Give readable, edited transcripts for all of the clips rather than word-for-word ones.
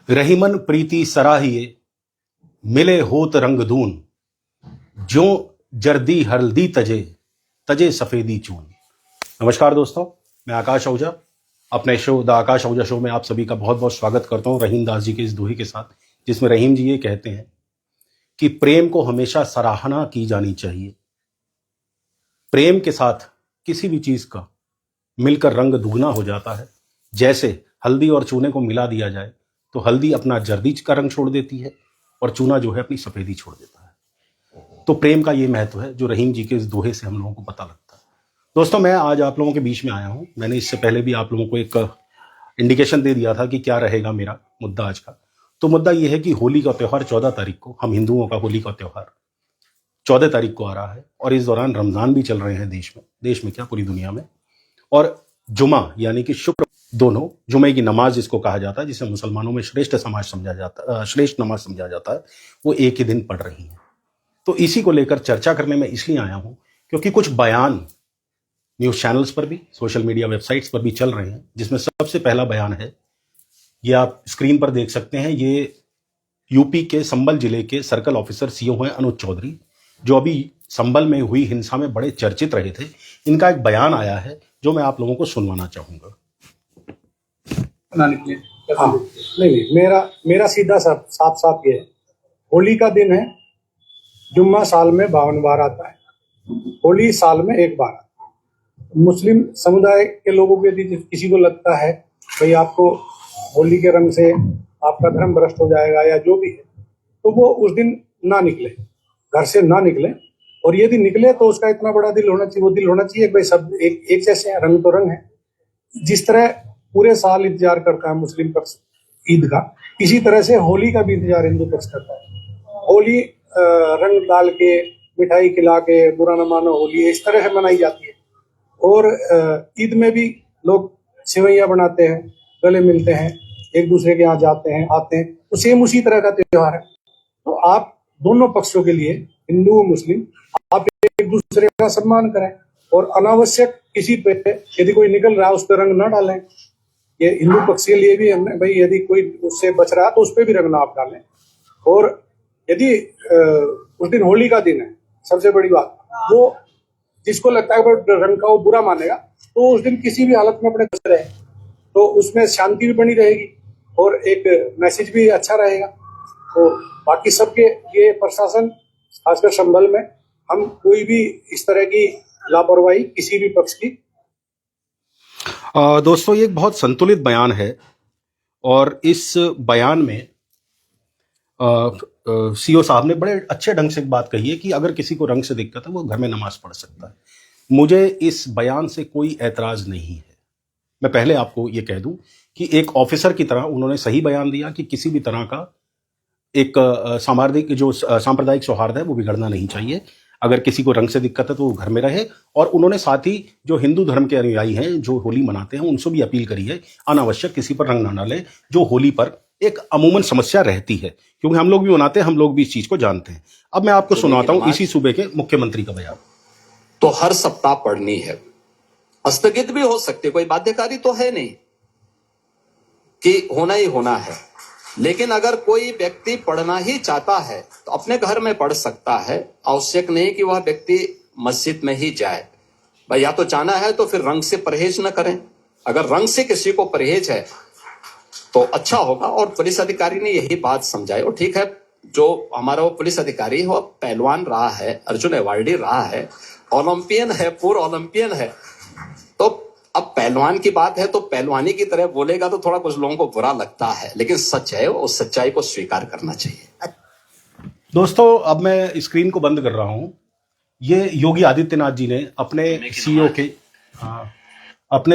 रहीमन प्रीति सराहिए मिले होत रंग दून जो जर्दी हल्दी तजे तजे सफेदी चून। नमस्कार दोस्तों, मैं आकाश आहूजा अपने show the Akash Ahuja show में आप सभी का बहुत बहुत स्वागत करता हूं रहीम दास जी के इस दोहे के साथ, जिसमें रहीम जी ये कहते हैं कि प्रेम को हमेशा सराहना की जानी चाहिए। प्रेम के साथ किसी भी चीज का मिलकर रंग दुगना हो जाता है। जैसे हल्दी और चूने को मिला दिया जाए तो हल्दी अपना जर्दी का रंग छोड़ देती है और चूना जो है अपनी सफेदी छोड़ देता है। तो प्रेम का ये महत्व है जो रहीम जी के इस दोहे से हम लोगों को पता लगता है। दोस्तों, मैं आज आप लोगों के बीच में आया हूं। मैंने इससे पहले भी आप लोगों को एक इंडिकेशन दे दिया था कि क्या रहेगा मेरा मुद्दा आज का। तो मुद्दा यह है कि होली का त्यौहार 14 तारीख को, हम हिंदुओं का होली का त्यौहार 14 तारीख को आ रहा है और इस दौरान रमजान भी चल रहे हैं देश में क्या पूरी दुनिया में। और जुमा यानी कि शुक्र, दोनों जुमे की नमाज जिसको कहा जाता है, जिसे मुसलमानों में श्रेष्ठ नमाज समझा जाता है, वो एक ही दिन पढ़ रही है। तो इसी को लेकर चर्चा करने में इसलिए आया हूं क्योंकि कुछ बयान न्यूज चैनल्स पर भी, सोशल मीडिया वेबसाइट्स पर भी चल रहे हैं, जिसमें सबसे पहला बयान है, ये आप स्क्रीन पर देख सकते हैं। ये यूपी के संभल जिले के सर्कल ऑफिसर सीओ हैं अनुज चौधरी, जो अभी संभल में हुई हिंसा में बड़े चर्चित रहे थे। इनका एक बयान आया है जो मैं आप लोगों को सुनवाना चाहूंगा। हाँ, नहीं, मेरा सीधा साफ ये है, होली का दिन है, जुम्मा साल में 52 बार आता है, होली साल में एक बार आता है। मुस्लिम समुदाय के लोगों के यदि किसी को लगता है भाई आपको होली के रंग से आपका धर्म भ्रष्ट हो जाएगा या जो भी है, तो वो उस दिन ना निकले, घर से ना निकले। और यदि निकले तो उसका इतना बड़ा दिल होना चाहिए, वो दिल होना चाहिए भाई सब एक जैसे हैं, रंग तो रंग है। जिस तरह पूरे साल इंतजार करता है मुस्लिम पक्ष ईद का, इसी तरह से होली का भी इंतजार हिंदू पक्ष करता है। होली रंग डाल के, मिठाई खिला के, बुरा न मानो होली, इस तरह से मनाई जाती है। और ईद में भी लोग सेवैयां बनाते हैं, गले मिलते हैं, एक दूसरे के यहाँ जाते हैं, आते हैं, तो सेम उसी तरह का त्योहार है। तो आप दोनों पक्षों के लिए, हिंदू और मुस्लिम, आप एक दूसरे का सम्मान करें और अनावश्यक किसी पे यदि कोई निकल रहा है उस पर रंग ना डालें। ये हिंदू पक्ष के लिए भी हमने भाई, यदि कोई उससे बच रहा है तो उस पर भी रंग ना आप डालें। और यदि उस दिन होली का दिन है, सबसे बड़ी बात, वो जिसको लगता है रंग का वो बुरा मानेगा, तो उस दिन किसी भी हालत में अपने खुश रहे, तो उसमें शांति भी बनी रहेगी और एक मैसेज भी अच्छा रहेगा। तो बाकी सबके ये प्रशासन, खासकर संभल में, हम कोई भी इस तरह की लापरवाही किसी भी पक्ष की। दोस्तों, ये एक बहुत संतुलित बयान है और इस बयान में सीओ साहब ने बड़े अच्छे ढंग से एक बात कही है कि अगर किसी को रंग से दिक्कत है वो घर में नमाज पढ़ सकता है। मुझे इस बयान से कोई ऐतराज नहीं है। मैं पहले आपको ये कह दूं कि एक ऑफिसर की तरह उन्होंने सही बयान दिया कि किसी भी तरह का एक सांप्रदायिक सौहार्द है वो बिगड़ना नहीं चाहिए। अगर किसी को रंग से दिक्कत है तो वो घर में रहे। और उन्होंने साथ ही जो हिंदू धर्म के अनुयायी हैं, जो होली मनाते हैं, उनसे भी अपील करी है अनावश्यक किसी पर रंग ना डालें, जो होली पर एक अमूमन समस्या रहती है, क्योंकि हम लोग भी मनाते हैं, हम लोग भी इस चीज को जानते हैं। अब मैं आपको सुनाता हूं इसी सूबे के मुख्यमंत्री का बयान। तो हर सप्ताह पढ़नी है, स्थगित भी हो सकती है, कोई बाध्यकारी तो है नहीं कि होना ही होना है। लेकिन अगर कोई व्यक्ति पढ़ना ही चाहता है तो अपने घर में पढ़ सकता है, आवश्यक नहीं कि वह व्यक्ति मस्जिद में ही जाए। भाई या तो जाना है तो फिर रंग से परहेज न करें। अगर रंग से किसी को परहेज है तो अच्छा होगा। और पुलिस अधिकारी ने यही बात समझाई। और ठीक है, जो हमारा वो पुलिस अधिकारी है वो पहलवान रहा है, अर्जुन अवार्डी रहा है, ओलंपियन है, पूर्व ओलंपियन है। तो अब पहलवान की बात है तो पहलवानी की तरह बोलेगा तो थोड़ा कुछ लोगों को बुरा लगता है, लेकिन सच है, उस सच्चाई को स्वीकार करना चाहिए। दोस्तों, अब मैं स्क्रीन को बंद कर रहा हूं। ये योगी आदित्यनाथ जी ने अपने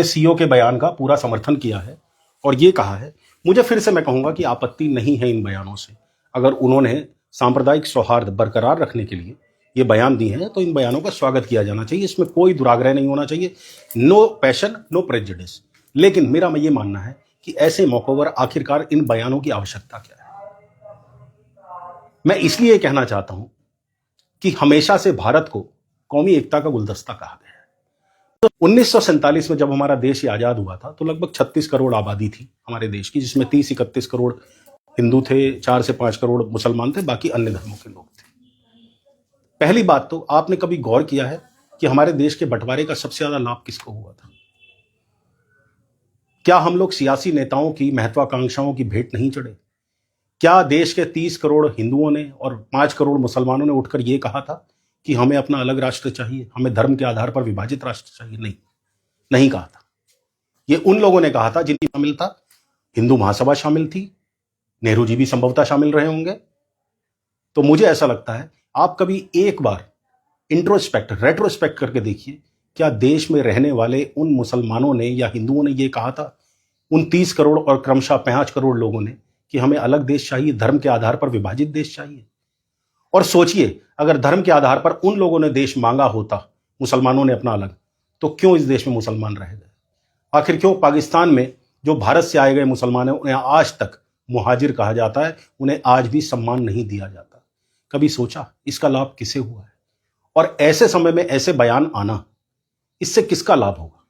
सीईओ के बयान का पूरा समर्थन किया है और ये कहा है, मुझे फिर से मैं कहूंगा कि आपत्ति नहीं है इन बयानों से। अगर उन्होंने सांप्रदायिक सौहार्द बरकरार रखने के लिए ये बयान दिए हैं तो इन बयानों का स्वागत किया जाना चाहिए। इसमें कोई दुराग्रह नहीं होना चाहिए। No passion, no prejudice. लेकिन मेरा ये मानना है कि ऐसे मौकों पर आखिरकार इन बयानों की आवश्यकता क्या है। मैं इसलिए कहना चाहता हूं कि हमेशा से भारत को कौमी एकता का गुलदस्ता कहा गया है। तो 1947 में जब हमारा देश आजाद हुआ था तो लगभग 36 करोड़ आबादी थी हमारे देश की, जिसमें 30-31 करोड़ हिंदू थे, 4 से 5 करोड़ मुसलमान थे, बाकी अन्य धर्मों के लोग थे। पहली बात तो आपने कभी गौर किया है कि हमारे देश के बंटवारे का सबसे ज्यादा लाभ किसको हुआ था? क्या हम लोग सियासी नेताओं की महत्वाकांक्षाओं की भेंट नहीं चढ़े? क्या देश के 30 करोड़ हिंदुओं ने और 5 करोड़ मुसलमानों ने उठकर यह कहा था कि हमें अपना अलग राष्ट्र चाहिए, हमें धर्म के आधार पर विभाजित राष्ट्र चाहिए? नहीं, नहीं कहा था। ये उन लोगों ने कहा था जिनकी शामिल था, हिंदू महासभा शामिल थी, नेहरू जी भी संभवतः शामिल रहे होंगे। तो मुझे ऐसा लगता है आप कभी एक बार इंट्रोस्पेक्ट, रेट्रोस्पेक्ट करके देखिए, क्या देश में रहने वाले उन मुसलमानों ने या हिंदुओं ने यह कहा था, उन 30 करोड़ और क्रमशः 5 करोड़ लोगों ने, कि हमें अलग देश चाहिए, धर्म के आधार पर विभाजित देश चाहिए? और सोचिए, अगर धर्म के आधार पर उन लोगों ने देश मांगा होता, मुसलमानों ने अपना अलग, तो क्यों इस देश में मुसलमान रह गए? आखिर क्यों पाकिस्तान में जो भारत से आए गए मुसलमान हैं, उन्हें आज तक मुहाजिर कहा जाता है, उन्हें आज भी सम्मान नहीं दिया जाता? कभी सोचा इसका लाभ किसे हुआ है? और ऐसे समय में ऐसे बयान आना, इससे किसका लाभ होगा?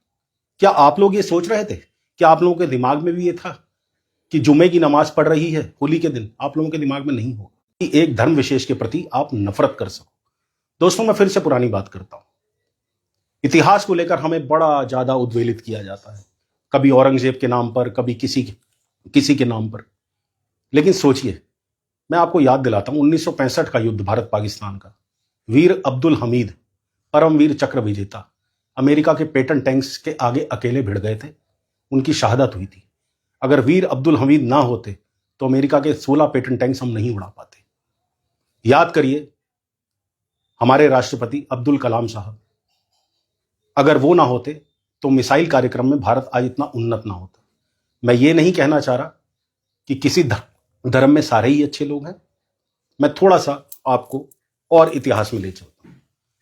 क्या आप लोग ये सोच रहे थे? क्या आप लोगों के दिमाग में भी ये था कि जुमे की नमाज पढ़ रही है होली के दिन? आप लोगों के दिमाग में नहीं होगा कि एक धर्म विशेष के प्रति आप नफरत कर सको। दोस्तों, मैं फिर से पुरानी बात करता हूं। इतिहास को लेकर हमें बड़ा ज्यादा उद्वेलित किया जाता है, कभी औरंगजेब के नाम पर, कभी किसी के नाम पर। लेकिन सोचिए, मैं आपको याद दिलाता हूं 1965 का युद्ध भारत पाकिस्तान का। वीर अब्दुल हमीद, परमवीर चक्र विजेता, अमेरिका के पेटन टैंक्स के आगे अकेले भिड़ गए थे, उनकी शहादत हुई थी। अगर वीर अब्दुल हमीद ना होते तो अमेरिका के 16 पेटन टैंक्स हम नहीं उड़ा पाते। याद करिए हमारे राष्ट्रपति अब्दुल कलाम साहब, अगर वो ना होते तो मिसाइल कार्यक्रम में भारत आज इतना उन्नत ना होता। मैं ये नहीं कहना चाह रहा कि किसी धर्म में सारे ही अच्छे लोग हैं। मैं थोड़ा सा आपको और इतिहास में ले चलता हूं।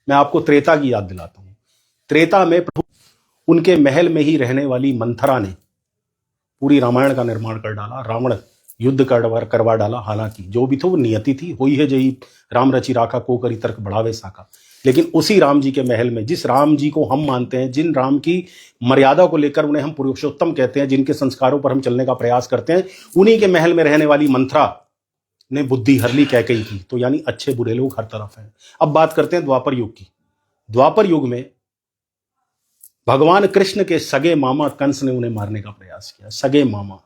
मैं आपको त्रेता की याद दिलाता हूं। त्रेता में प्रभु उनके महल में ही रहने वाली मंथरा ने पूरी रामायण का निर्माण कर डाला, रावण युद्ध करवा डाला। हालांकि जो भी था वो नियति थी, हुई है जई राम रचि राखा को करी तर्क बढ़ावे साका। लेकिन उसी राम जी के महल में, जिस राम जी को हम मानते हैं, जिन राम की मर्यादा को लेकर उन्हें हम पुरुषोत्तम कहते हैं, जिनके संस्कारों पर हम चलने का प्रयास करते हैं, उन्हीं के महल में रहने वाली मंथरा ने बुद्धि हरली कैकेयी की। तो यानी अच्छे बुरे लोग हर तरफ हैं। अब बात करते हैं द्वापर युग की। द्वापर युग में भगवान कृष्ण के सगे मामा कंस ने उन्हें मारने का प्रयास किया। सगे मामा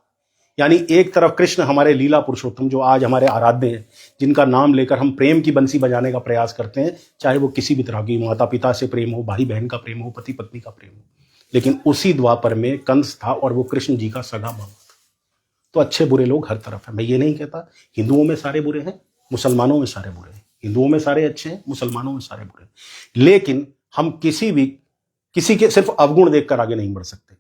यानी एक तरफ कृष्ण हमारे लीला पुरुषोत्तम जो आज हमारे आराध्य हैं, जिनका नाम लेकर हम प्रेम की बंसी बजाने का प्रयास करते हैं, चाहे वो किसी भी तरह की, माता पिता से प्रेम हो, भाई बहन का प्रेम हो, पति पत्नी का प्रेम हो। लेकिन उसी द्वापर में कंस था और वो कृष्ण जी का सगा मामा था। तो अच्छे बुरे लोग हर तरफ है। मैं ये नहीं कहता हिंदुओं में सारे बुरे हैं, मुसलमानों में सारे बुरे हैं, हिंदुओं में सारे अच्छे हैं, मुसलमानों में सारे बुरे हैं। लेकिन हम किसी के सिर्फ अवगुण देखकर आगे नहीं बढ़ सकते।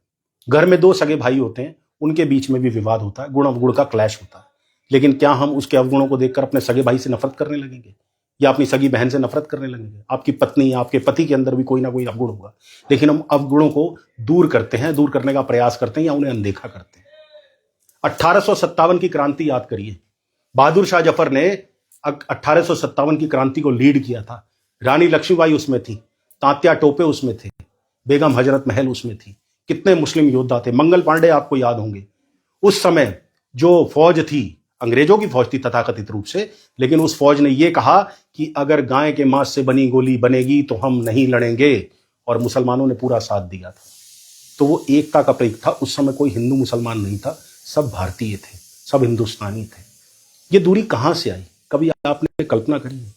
घर में 2 सगे भाई होते हैं, उनके बीच में भी विवाद होता है, गुण अवगुण का क्लैश होता है। लेकिन क्या हम उसके अवगुणों को देखकर अपने सगे भाई से नफरत करने लगेंगे या अपनी सगी बहन से नफरत करने लगेंगे? आपकी पत्नी, आपके पति के अंदर भी कोई ना कोई अवगुण होगा, लेकिन हम अवगुणों को दूर करते हैं, दूर करने का प्रयास करते हैं या उन्हें अनदेखा करते हैं। 1857 की क्रांति याद करिए। बहादुर शाह जफर ने 1857 की क्रांति को लीड किया था। रानी लक्ष्मीबाई उसमें थी, तात्या टोपे उसमें थे, बेगम हजरत महल उसमें थी। कितने मुस्लिम योद्धा थे। मंगल पांडे आपको याद होंगे। उस समय जो फौज थी, अंग्रेजों की फौज थी तथाकथित रूप से, लेकिन उस फौज ने यह कहा कि अगर गाय के मांस से बनी गोली बनेगी तो हम नहीं लड़ेंगे, और मुसलमानों ने पूरा साथ दिया था। तो वो एकता का प्रतीक था। उस समय कोई हिंदू मुसलमान नहीं था, सब भारतीय थे, सब हिंदुस्तानी थे। ये दूरी कहां से आई, कभी आपने कल्पना करी है?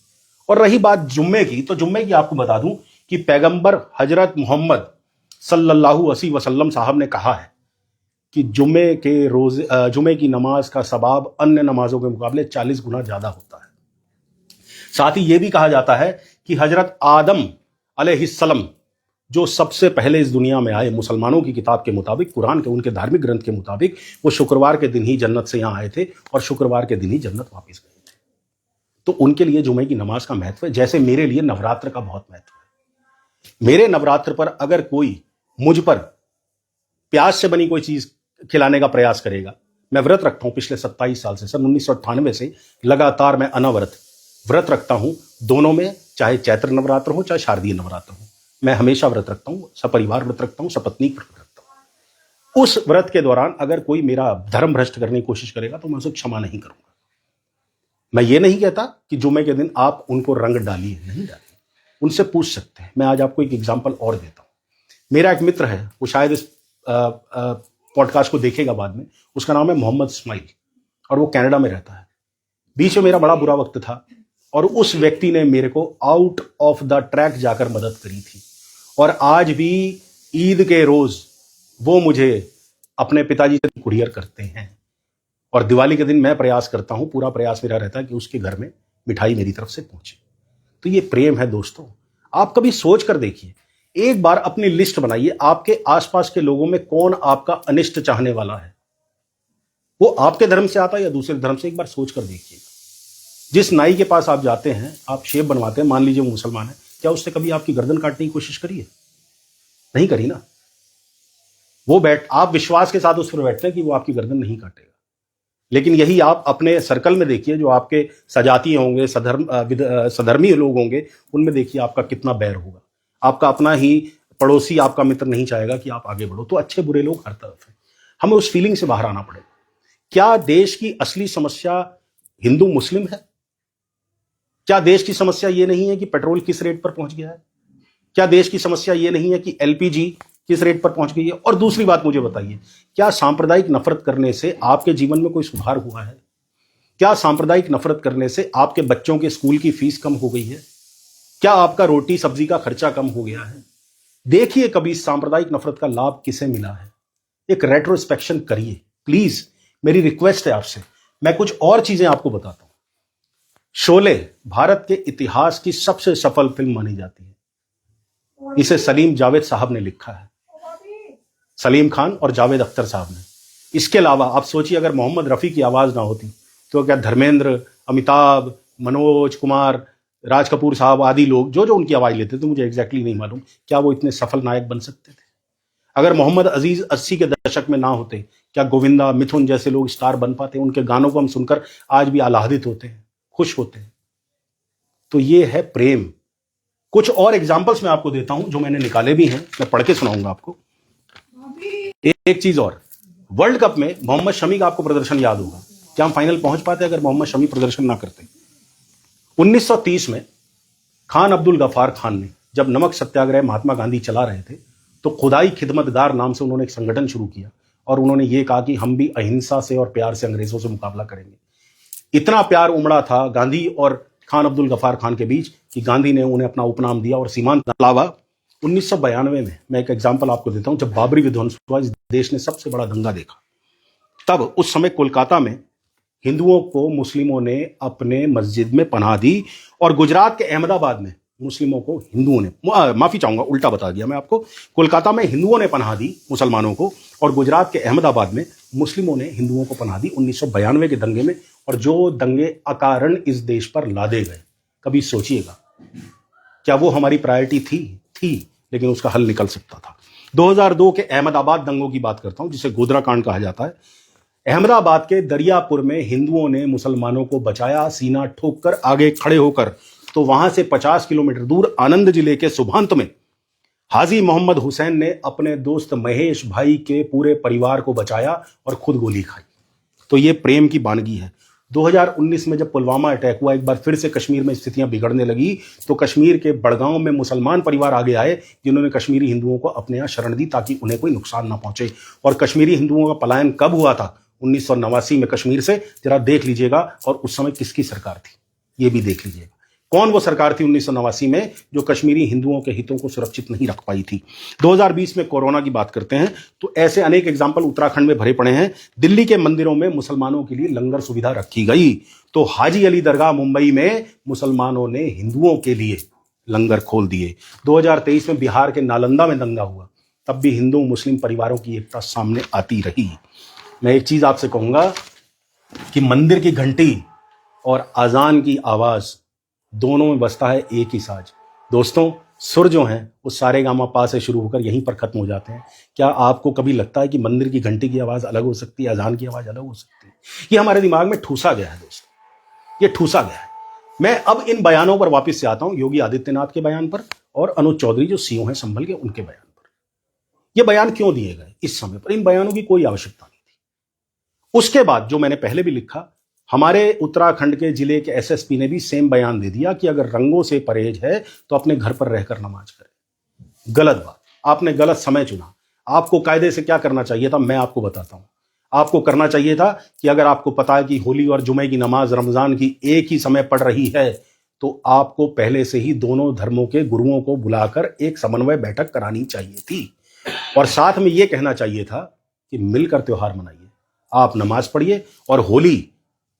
और रही बात जुम्मे की, तो जुम्मे की आपको बता दूं कि पैगंबर हजरत मोहम्मद सल्लल्लाहु अलैहि वसल्लम साहब ने कहा है कि जुमे की नमाज का सवाब अन्य नमाजों के मुकाबले 40 गुना ज्यादा होता है। साथ ही यह भी कहा जाता है कि हजरत आदम अलैहिस्सलाम जो सबसे पहले इस दुनिया में आए, मुसलमानों की किताब के मुताबिक, कुरान के उनके धार्मिक ग्रंथ के मुताबिक, वो शुक्रवार के दिन ही जन्नत से यहां आए थे और शुक्रवार के दिन ही जन्नत वापस गए थे। तो उनके लिए जुमे की नमाज का महत्व है, जैसे मेरे लिए नवरात्र का बहुत महत्व है। मेरे नवरात्र पर अगर कोई मुझ पर प्याज से बनी कोई चीज खिलाने का प्रयास करेगा, मैं व्रत रखता हूं पिछले 27 साल से, सन 1998 से लगातार मैं अनवरत व्रत रखता हूं, दोनों में, चाहे चैत्र नवरात्र हो चाहे शारदीय नवरात्र हो, मैं हमेशा व्रत रखता हूं, सपरिवार व्रत रखता हूं, सपत्नीक व्रत रखता हूं। उस व्रत के दौरान अगर कोई मेरा धर्म भ्रष्ट करने की कोशिश करेगा तो मैं उसे क्षमा नहीं करूंगा। मैं ये नहीं कहता कि जुमे के दिन आप उनको रंग डालिए, नहीं डालिए, उनसे पूछ सकते हैं। मैं आज आपको एक एग्जाम्पल और देता हूं। मेरा एक मित्र है, वो शायद इस पॉडकास्ट को देखेगा बाद में, उसका नाम है मोहम्मद इस्माइल और वो कनाडा में रहता है। बीच में मेरा बड़ा बुरा वक्त था और उस व्यक्ति ने मेरे को आउट ऑफ द ट्रैक जाकर मदद करी थी और आज भी ईद के रोज वो मुझे अपने पिताजी से कुरियर करते हैं और दिवाली के दिन मैं प्रयास करता हूं, पूरा प्रयास मेरा रहता है कि उसके घर में मिठाई मेरी तरफ से पहुंचे। तो ये प्रेम है दोस्तों। आप कभी सोच कर देखिए, एक बार अपनी लिस्ट बनाइए, आपके आसपास के लोगों में कौन आपका अनिष्ट चाहने वाला है, वो आपके धर्म से आता है या दूसरे धर्म से, एक बार सोच कर देखिएगा। जिस नाई के पास आप जाते हैं, आप शेव बनवाते हैं, मान लीजिए वो मुसलमान है, क्या उसने कभी आपकी गर्दन काटने की कोशिश करी है? नहीं करी ना। आप विश्वास के साथ उस पर बैठते हैं कि वो आपकी गर्दन नहीं काटेगा। लेकिन यही आप अपने सर्कल में देखिए, जो आपके सजातीय होंगे, सधर्मी लोग होंगे, उनमें देखिए आपका कितना बैर होगा। आपका अपना ही पड़ोसी आपका मित्र नहीं चाहेगा कि आप आगे बढ़ो। तो अच्छे बुरे लोग हर तरफ हैं, हमें उस फीलिंग से बाहर आना पड़ेगा। क्या देश की असली समस्या हिंदू मुस्लिम है? क्या देश की समस्या ये नहीं है कि पेट्रोल किस रेट पर पहुंच गया है? क्या देश की समस्या ये नहीं है कि एलपीजी किस रेट पर पहुंच गई है? और दूसरी बात मुझे बताइए, क्या सांप्रदायिक नफरत करने से आपके जीवन में कोई सुधार हुआ है? क्या सांप्रदायिक नफरत करने से आपके बच्चों के स्कूल की फीस कम हो गई है? क्या आपका रोटी सब्जी का खर्चा कम हो गया है? देखिए कभी सांप्रदायिक नफरत का लाभ किसे मिला है। एक रेट्रोस्पेक्शन करिए प्लीज, मेरी रिक्वेस्ट है आपसे। मैं कुछ और चीजें आपको बताता हूं। शोले भारत के इतिहास की सबसे सफल फिल्म मानी जाती है। इसे सलीम जावेद साहब ने लिखा है, सलीम खान और जावेद अख्तर साहब ने। इसके अलावा आप सोचिए, अगर मोहम्मद रफी की आवाज ना होती तो क्या धर्मेंद्र, अमिताभ, मनोज कुमार, राज कपूर साहब आदि लोग जो जो उनकी आवाज लेते थे, मुझे एग्जैक्टली नहीं मालूम, क्या वो इतने सफल नायक बन सकते थे? अगर मोहम्मद अजीज 80 के दशक में ना होते, क्या गोविंदा, मिथुन जैसे लोग स्टार बन पाते? उनके गानों को हम सुनकर आज भी आह्लादित होते हैं, खुश होते हैं। तो ये है प्रेम। कुछ और एग्जाम्पल्स मैं आपको देता हूं जो मैंने निकाले भी हैं, मैं पढ़ के सुनाऊंगा आपको। एक चीज और, वर्ल्ड कप में मोहम्मद शमी का आपको प्रदर्शन याद होगा। क्या हम फाइनल पहुंच पाते अगर मोहम्मद शमी प्रदर्शन ना करते? 1930 में खान अब्दुल गफार खान ने जब नमक सत्याग्रह महात्मा गांधी चला रहे थे, तो खुदाई खिदमतगार नाम से उन्होंने एक संगठन शुरू किया और उन्होंने ये कहा कि हम भी अहिंसा से और प्यार से अंग्रेजों से मुकाबला करेंगे। इतना प्यार उमड़ा था गांधी और खान अब्दुल गफार खान के बीच कि गांधी ने उन्हें अपना उपनाम दिया और सीमांत अलावा 1992 में, मैं एक एग्जाम्पल आपको देता हूं, जब बाबरी विध्वंस हुआ, इस देश ने सबसे बड़ा दंगा देखा। तब उस समय कोलकाता में हिंदुओं को मुस्लिमों ने अपने मस्जिद में पनाह दी और गुजरात के अहमदाबाद में मुस्लिमों को हिंदुओं ने, माफी चाहूंगा उल्टा बता दिया मैं आपको, कोलकाता में हिंदुओं ने पनाह दी मुसलमानों को और गुजरात के अहमदाबाद में मुस्लिमों ने हिंदुओं को पनाह दी 1992 के दंगे में। और जो दंगे अकारण इस देश पर लादे गए, कभी सोचिएगा, क्या वो हमारी प्रायोरिटी थी, लेकिन उसका हल निकल सकता था। 2002 के अहमदाबाद दंगों की बात करता हूं, जिसे गोधरा कांड कहा जाता है। अहमदाबाद के दरियापुर में हिंदुओं ने मुसलमानों को बचाया, सीना ठोक कर आगे खड़े होकर। तो वहां से 50 किलोमीटर दूर आनंद जिले के सुभांत में हाजी मोहम्मद हुसैन ने अपने दोस्त महेश भाई के पूरे परिवार को बचाया और खुद गोली खाई। तो ये प्रेम की बानगी है। 2019 में जब पुलवामा अटैक हुआ, एक बार फिर से कश्मीर में स्थितियां बिगड़ने लगी, तो कश्मीर के बड़गांव में मुसलमान परिवार आगे आए जिन्होंने कश्मीरी हिंदुओं को अपने यहां शरण दी ताकि उन्हें कोई नुकसान ना पहुंचे। और कश्मीरी हिंदुओं का पलायन कब हुआ था? 1989 में कश्मीर से। जरा देख लीजिएगा, और उस समय किसकी सरकार थी ये भी देख लीजिएगा। कौन वो सरकार थी 1989 में जो कश्मीरी हिंदुओं के हितों को सुरक्षित नहीं रख पाई थी? 2020 में कोरोना की बात करते हैं तो ऐसे अनेक एग्जाम्पल उत्तराखंड में भरे पड़े हैं। दिल्ली के मंदिरों में मुसलमानों के लिए लंगर सुविधा रखी गई, तो हाजी अली दरगाह मुंबई में मुसलमानों ने हिंदुओं के लिए लंगर खोल दिए। 2023 में बिहार के नालंदा में दंगा हुआ, तब भी हिंदू मुस्लिम परिवारों की एकता सामने आती रही। मैं एक चीज आपसे कहूंगा कि मंदिर की घंटी और अजान की आवाज दोनों में बसता है एक ही साज। दोस्तों, सुर जो हैं वो सारे गामा पा से शुरू होकर यहीं पर खत्म हो जाते हैं। क्या आपको कभी लगता है कि मंदिर की घंटी की आवाज अलग हो सकती है, अजान की आवाज अलग हो सकती है? ये हमारे दिमाग में ठूसा गया है दोस्तों, ये ठूसा गया है। मैं अब इन बयानों पर वापस से आता हूं, योगी आदित्यनाथ के बयान पर और अनुज चौधरी जो सीओ हैं संभल के, उनके बयान पर। ये बयान क्यों दिए गए इस समय पर? इन बयानों की कोई आवश्यकता नहीं थी। उसके बाद जो मैंने पहले भी लिखा, हमारे उत्तराखंड के जिले के एसएसपी ने भी सेम बयान दे दिया कि अगर रंगों से परहेज है तो अपने घर पर रहकर नमाज करें। गलत बात, आपने गलत समय चुना। आपको कायदे से क्या करना चाहिए था, मैं आपको बताता हूं। आपको करना चाहिए था कि अगर आपको पता है कि होली और जुमे की नमाज रमजान की एक ही समय पड़ रही है, तो आपको पहले से ही दोनों धर्मों के गुरुओं को बुलाकर एक समन्वय बैठक करानी चाहिए थी, और साथ में यह कहना चाहिए था कि मिलकर त्योहार मनाइए, आप नमाज पढ़िए। और होली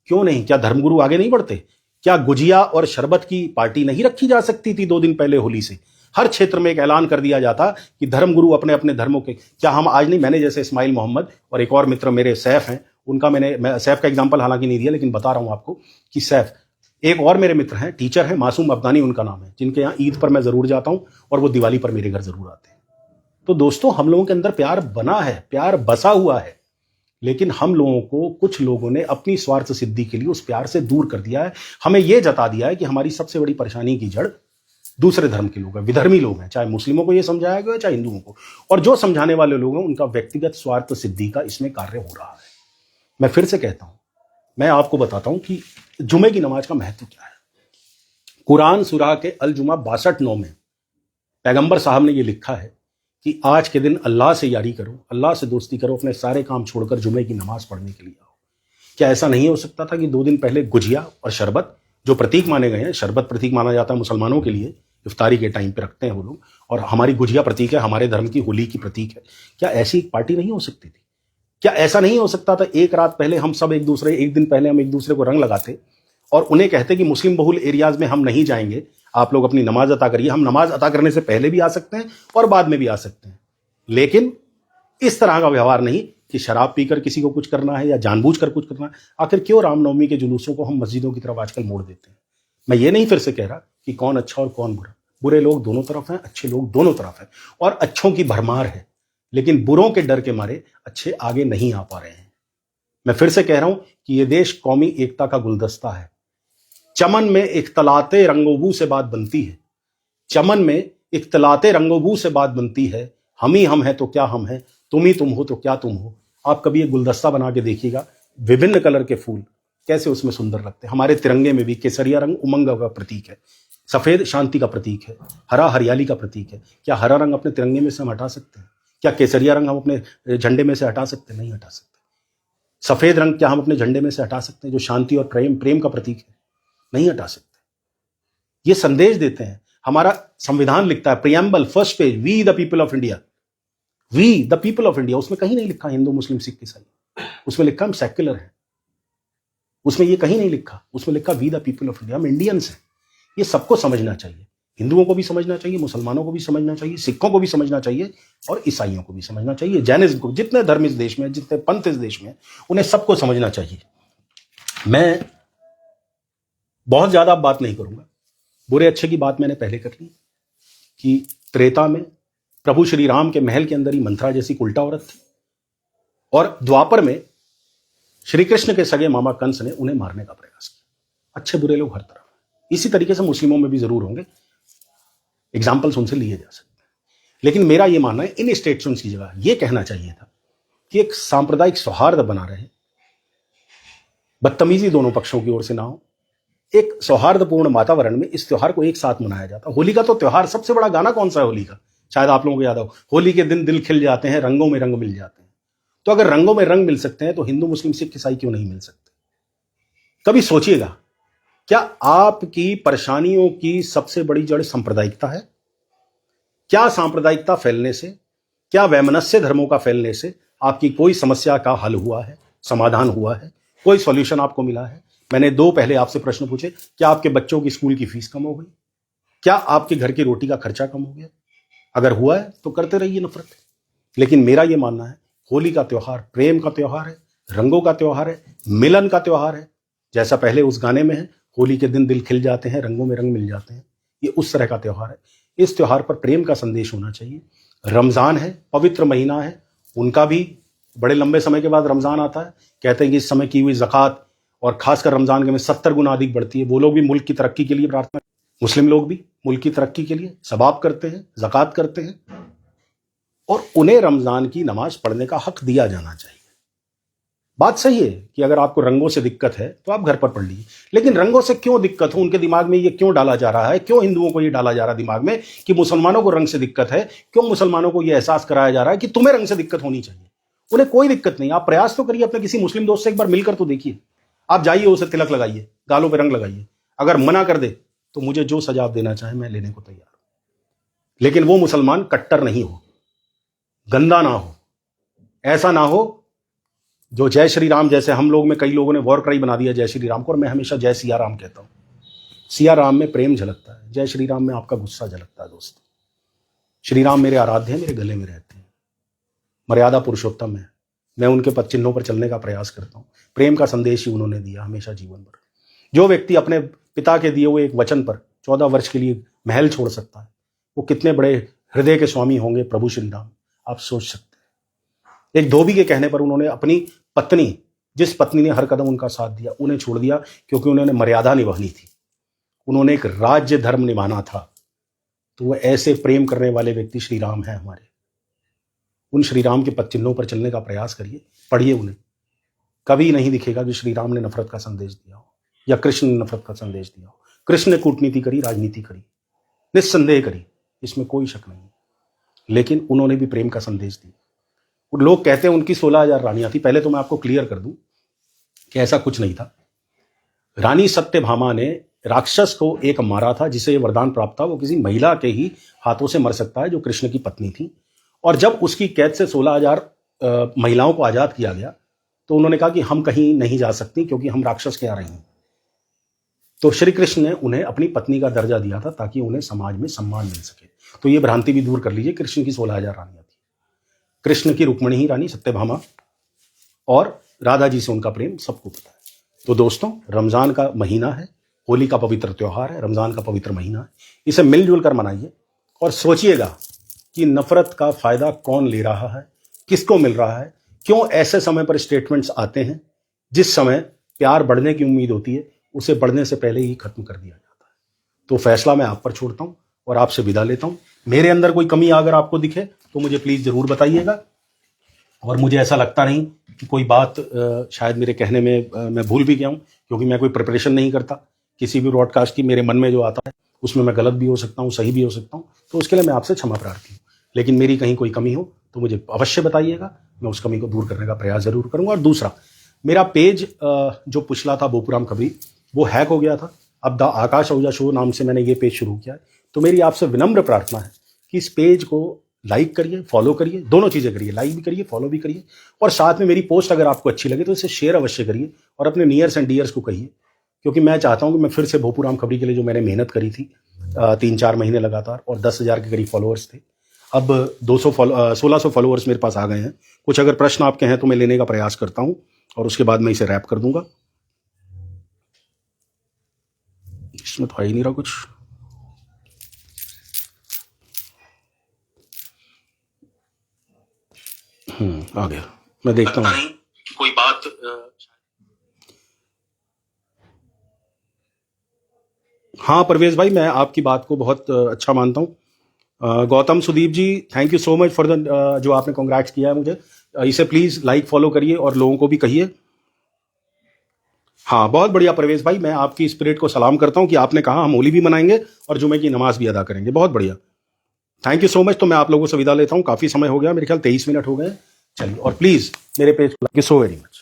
क्यों नहीं, क्या धर्मगुरु आगे नहीं बढ़ते? क्या गुजिया और शरबत की पार्टी नहीं रखी जा सकती थी 2 दिन पहले होली से? हर क्षेत्र में एक ऐलान कर दिया जाता कि धर्मगुरु अपने अपने धर्मों के, क्या हम आज नहीं, मैंने जैसे इस्माइल मोहम्मद और एक और मित्र मेरे सैफ हैं, उनका मैं सैफ का एग्जाम्पल हालांकि नहीं दिया, लेकिन बता रहा हूं आपको कि सैफ, एक और मेरे मित्र हैं, टीचर हैं, मासूम अफगानी उनका नाम है, जिनके यहाँ ईद पर मैं जरूर जाता हूं और वो दिवाली पर मेरे घर जरूर आते हैं। तो दोस्तों, हम लोगों के अंदर प्यार बना है, प्यार बसा हुआ है, लेकिन हम लोगों को, कुछ लोगों ने अपनी स्वार्थ सिद्धि के लिए उस प्यार से दूर कर दिया है। हमें यह जता दिया है कि हमारी सबसे बड़ी परेशानी की जड़ दूसरे धर्म के लोग हैं, विधर्मी लोग हैं। चाहे मुस्लिमों को यह समझाया गया, चाहे हिंदुओं को, और जो समझाने वाले लोग हैं उनका व्यक्तिगत स्वार्थ सिद्धि का इसमें कार्य हो रहा है। मैं फिर से कहता हूं, मैं आपको बताता हूं कि जुमे की नमाज का महत्व क्या है। कुरान सूरा के अल जुमा 62:9 में पैगंबर साहब ने यह लिखा है कि आज के दिन अल्लाह से यारी करो, अल्लाह से दोस्ती करो, अपने सारे काम छोड़कर जुमे की नमाज पढ़ने के लिए आओ। क्या ऐसा नहीं हो सकता था कि 2 दिन पहले गुजिया और शरबत, जो प्रतीक माने गए हैं, शरबत प्रतीक माना जाता है मुसलमानों के लिए, इफ्तारी के टाइम पे रखते हैं वो लोग, और हमारी गुजिया प्रतीक है हमारे धर्म की, होली की प्रतीक है, क्या ऐसी एक पार्टी नहीं हो सकती थी? क्या ऐसा नहीं हो सकता था एक रात पहले हम सब एक दिन पहले हम एक दूसरे को रंग लगाते और उन्हें कहते कि मुस्लिम बहुल एरियाज में हम नहीं जाएंगे, आप लोग अपनी नमाज अता करिए। हम नमाज अता करने से पहले भी आ सकते हैं और बाद में भी आ सकते हैं, लेकिन इस तरह का व्यवहार नहीं कि शराब पीकर किसी को कुछ करना है या जानबूझकर कुछ करना है। आखिर क्यों रामनवमी के जुलूसों को हम मस्जिदों की तरफ आजकल मोड़ देते हैं? मैं ये नहीं फिर से कह रहा कि कौन अच्छा और कौन बुरा, बुरे लोग दोनों तरफ हैं, अच्छे लोग दोनों तरफ हैं, और अच्छों की भरमार है, लेकिन बुरों के डर के मारे अच्छे आगे नहीं आ पा रहे हैं। मैं फिर से कह रहा हूं कि यह देश कौमी एकता का गुलदस्ता है। चमन में इख्तलाते रंगोबू से बात बनती है, चमन में इख्तलाते रंगोबू से बात बनती है। हम ही हम हैं तो क्या हम हैं, तुम ही तुम हो तो क्या तुम हो। आप कभी एक गुलदस्ता बना के देखिएगा, विभिन्न कलर के फूल कैसे उसमें सुंदर लगते हैं। हमारे तिरंगे में भी केसरिया रंग उमंग का प्रतीक है, सफेद शांति का प्रतीक है, हरा हरियाली का प्रतीक है। क्या हरा रंग अपने तिरंगे में से हम हटा सकते हैं? क्या केसरिया रंग हम अपने झंडे में से हटा सकते हैं? नहीं हटा सकते। सफेद रंग क्या हम अपने झंडे में से हटा सकते हैं, जो शांति और प्रेम का प्रतीक है? नहीं हटा सकते। ये संदेश देते हैं। हमारा संविधान लिखता है, preamble first page, we the people of India, we the people of India. उसमें कहीं नहीं लिखा हिंदू मुस्लिम सिख ईसाई, उसमें लिखा हम सेक्युलर हैं। उसमें ये कहीं नहीं लिखा, उसमें लिखा we the people of India, हम इंडियंस हैं। ये सबको समझना चाहिए, हिंदुओं को भी समझना चाहिए, मुसलमानों को भी समझना चाहिए, सिखों को भी समझना चाहिए और ईसाइयों को भी समझना चाहिए, जैनिज्म को, जितने धर्म इस देश में, जितने पंथ इस देश में, उन्हें सबको समझना चाहिए। मैं बहुत ज्यादा बात नहीं करूंगा, बुरे अच्छे की बात मैंने पहले कर ली कि त्रेता में प्रभु श्री राम के महल के अंदर ही मंथरा जैसी उल्टा औरत थी, और द्वापर में श्री कृष्ण के सगे मामा कंस ने उन्हें मारने का प्रयास किया। अच्छे बुरे लोग हर तरफ। इसी तरीके से मुस्लिमों में भी जरूर होंगे, एग्जाम्पल्स उनसे लिए जा सकते हैं, लेकिन मेरा यह मानना है इन स्टेटमेंट्स की जगह यह कहना चाहिए था कि एक सांप्रदायिक सौहार्द बना रहे, बदतमीजी दोनों पक्षों की ओर से ना हो, एक सौहार्दपूर्ण वातावरण में इस त्योहार को एक साथ मनाया जाता। होली का तो त्योहार, सबसे बड़ा गाना कौन सा है होली का? शायद आप लोगों को याद हो, होली के दिन दिल खिल जाते हैं, रंगों में रंग मिल जाते हैं। तो अगर रंगों में रंग मिल सकते हैं तो हिंदू मुस्लिम सिख ईसाई क्यों नहीं मिल सकते? कभी सोचिएगा, क्या आपकी परेशानियों की सबसे बड़ी जड़ सांप्रदायिकता है? क्या सांप्रदायिकता फैलने से, क्या वैमनस्य धर्मों का फैलने से आपकी कोई समस्या का हल हुआ है, समाधान हुआ है, कोई सॉल्यूशन आपको मिला है? मैंने 2 पहले आपसे प्रश्न पूछे, क्या आपके बच्चों की स्कूल की फीस कम हो गई? क्या आपके घर की रोटी का खर्चा कम हो गया? अगर हुआ है तो करते रहिए नफरत, लेकिन मेरा यह मानना है होली का त्योहार प्रेम का त्योहार है, रंगों का त्योहार है, मिलन का त्योहार है। जैसा पहले उस गाने में है, होली के दिन दिल खिल जाते हैं, रंगों में रंग मिल जाते हैं, ये उस तरह का त्योहार है। इस त्योहार पर प्रेम का संदेश होना चाहिए। रमजान है, पवित्र महीना है, उनका भी बड़े लंबे समय के बाद रमजान आता है। कहते हैं कि इस समय की हुई ज़कात और खासकर रमजान के में 70 गुना अधिक बढ़ती है। वो लोग भी मुल्क की तरक्की के लिए प्रार्थना, मुस्लिम लोग भी मुल्क की तरक्की के लिए सबाब करते हैं, ज़कात करते हैं। और उन्हें रमजान की नमाज पढ़ने का हक दिया जाना चाहिए। बात सही है कि अगर आपको रंगों से दिक्कत है तो आप घर पर पढ़ लीजिए, लेकिन रंगों से क्यों दिक्कत हो, उनके दिमाग में ये क्यों डाला जा रहा है, क्यों हिंदुओं को ये डाला जा रहा है दिमाग में कि मुसलमानों को रंग से दिक्कत है, क्यों मुसलमानों को ये एहसास कराया जा रहा है कि तुम्हें रंग से दिक्कत होनी चाहिए। उन्हें कोई दिक्कत नहीं, आप प्रयास तो करिए, अपने किसी मुस्लिम दोस्त से एक बार मिलकर तो देखिए, आप जाइए, उसे तिलक लगाइए, गालों पे रंग लगाइए, अगर मना कर दे तो मुझे जो सजा आप देना चाहे मैं लेने को तैयार हूं, लेकिन वो मुसलमान कट्टर नहीं हो, गंदा ना हो, ऐसा ना हो जो जय श्री राम, जैसे हम लोग में कई लोगों ने वॉर क्राई बना दिया जय श्री राम को, और मैं हमेशा जय सिया राम कहता हूं। सिया राम में प्रेम झलकता है, जय श्री राम में आपका गुस्सा झलकता है। दोस्तों, श्री राम मेरे आराध्य हैं, मेरे गले में रहते हैं, मर्यादा पुरुषोत्तम है, मैं उनके पद चिन्हों पर चलने का प्रयास करता हूं। प्रेम का संदेश ही उन्होंने दिया हमेशा जीवन भर। जो व्यक्ति अपने पिता के दिए हुए एक वचन पर 14 वर्ष के लिए महल छोड़ सकता है, वो कितने बड़े हृदय के स्वामी होंगे प्रभु श्री राम, आप सोच सकते हैं। एक धोबी के कहने पर उन्होंने अपनी पत्नी, जिस पत्नी ने हर कदम उनका साथ दिया, उन्हें छोड़ दिया क्योंकि उन्होंने मर्यादा निभानी थी, उन्होंने एक राज्य धर्म निभाना था। तो वो ऐसे प्रेम करने वाले व्यक्ति श्री राम हैं हमारे। उन श्री राम के पद चिन्हों पर चलने का प्रयास करिए, पढ़िए उन्हें। कभी नहीं दिखेगा कि श्री राम ने नफरत का संदेश दिया हो या कृष्ण ने नफरत का संदेश दिया हो। कृष्ण ने कूटनीति करी, राजनीति करी, निस्संदेह करी, इसमें कोई शक नहीं, लेकिन उन्होंने भी प्रेम का संदेश दिया। लोग कहते हैं उनकी 16,000 रानियां थी। पहले तो मैं आपको क्लियर कर दूं कि ऐसा कुछ नहीं था। रानी सत्यभामा ने राक्षस को एक मारा था जिसे वरदान प्राप्त था, वो किसी महिला के ही हाथों से मर सकता है जो कृष्ण की पत्नी थी। और जब उसकी कैद से 16,000 महिलाओं को आजाद किया गया तो उन्होंने कहा कि हम कहीं नहीं जा सकती क्योंकि हम राक्षस के आ रहे हैं। तो श्री कृष्ण ने उन्हें अपनी पत्नी का दर्जा दिया था ताकि उन्हें समाज में सम्मान मिल सके। तो ये भ्रांति भी दूर कर लीजिए, कृष्ण की 16,000 रानियां थी। कृष्ण की रुक्मिणी ही रानी सत्यभामा, और राधा जी से उनका प्रेम सबको पता है। तो दोस्तों, रमजान का महीना है, होली का पवित्र त्योहार है, रमजान का पवित्र महीना है, इसे मिलजुल कर मनाइए और सोचिएगा कि नफरत का फायदा कौन ले रहा है, किसको मिल रहा है, क्यों ऐसे समय पर स्टेटमेंट्स आते हैं जिस समय प्यार बढ़ने की उम्मीद होती है, उसे बढ़ने से पहले ही खत्म कर दिया जाता है। तो फैसला मैं आप पर छोड़ता हूं और आपसे विदा लेता हूं। मेरे अंदर कोई कमी अगर आपको दिखे तो मुझे प्लीज जरूर बताइएगा, और मुझे ऐसा लगता नहीं कि कोई बात शायद मेरे कहने में मैं भूल भी गया हूं, क्योंकि मैं कोई प्रिपरेशन नहीं करता किसी भी ब्रॉडकास्ट की। मेरे मन में जो आता है उसमें मैं गलत भी हो सकता हूं, सही भी हो सकता हूं, तो उसके लिए मैं आपसे क्षमा प्रार्थी हूं। लेकिन मेरी कहीं कोई कमी हो तो मुझे अवश्य बताइएगा, मैं उस कमी को दूर करने का प्रयास जरूर करूंगा। और दूसरा, मेरा पेज जो पिछला था बोपूराम खबरी, वो हैक हो गया था। अब द आकाश आहूजा शो नाम से मैंने ये पेज शुरू किया है। तो मेरी आपसे विनम्र प्रार्थना है कि इस पेज को लाइक करिए, फॉलो करिए, दोनों चीजें करिए, लाइक भी करिए, फॉलो भी करिए, और साथ में मेरी पोस्ट अगर आपको अच्छी लगे तो इसे शेयर अवश्य करिए और अपने नियर्स एंड डियर्स को कहिए, क्योंकि मैं चाहता हूं कि मैं फिर से बोपूराम खबरी के लिए जो मैंने मेहनत करी थी 3-4 महीने लगातार, और 10,000 के करीब फॉलोअर्स थे, अब 1600 फॉलोअर्स मेरे पास आ गए हैं। कुछ अगर प्रश्न आपके हैं तो मैं लेने का प्रयास करता हूं और उसके बाद मैं इसे रैप कर दूंगा। इसमें तो आ ही नहीं रहा कुछ। आ गया, मैं देखता हूँ कोई बात। हाँ परवेज भाई, मैं आपकी बात को बहुत अच्छा मानता हूँ। Gautam Sudeep ji, thank you so much for the जो आपने कॉन्ग्रेट्स किया है मुझे। इसे प्लीज लाइक फॉलो करिए और लोगों को भी कहिए। हाँ, बहुत बढ़िया परवेज भाई, मैं आपकी स्पिरिट को सलाम करता हूँ कि आपने कहा हम होली भी मनाएंगे और जुमे की नमाज भी अदा करेंगे। बहुत बढ़िया, थैंक यू सो मच। तो मैं आप लोगों से विदा लेता हूँ, काफी समय हो गया, मेरे ख्याल 23 मिनट हो गए। चलिए, और प्लीज मेरे पेज को लाइक सो वेरी मच।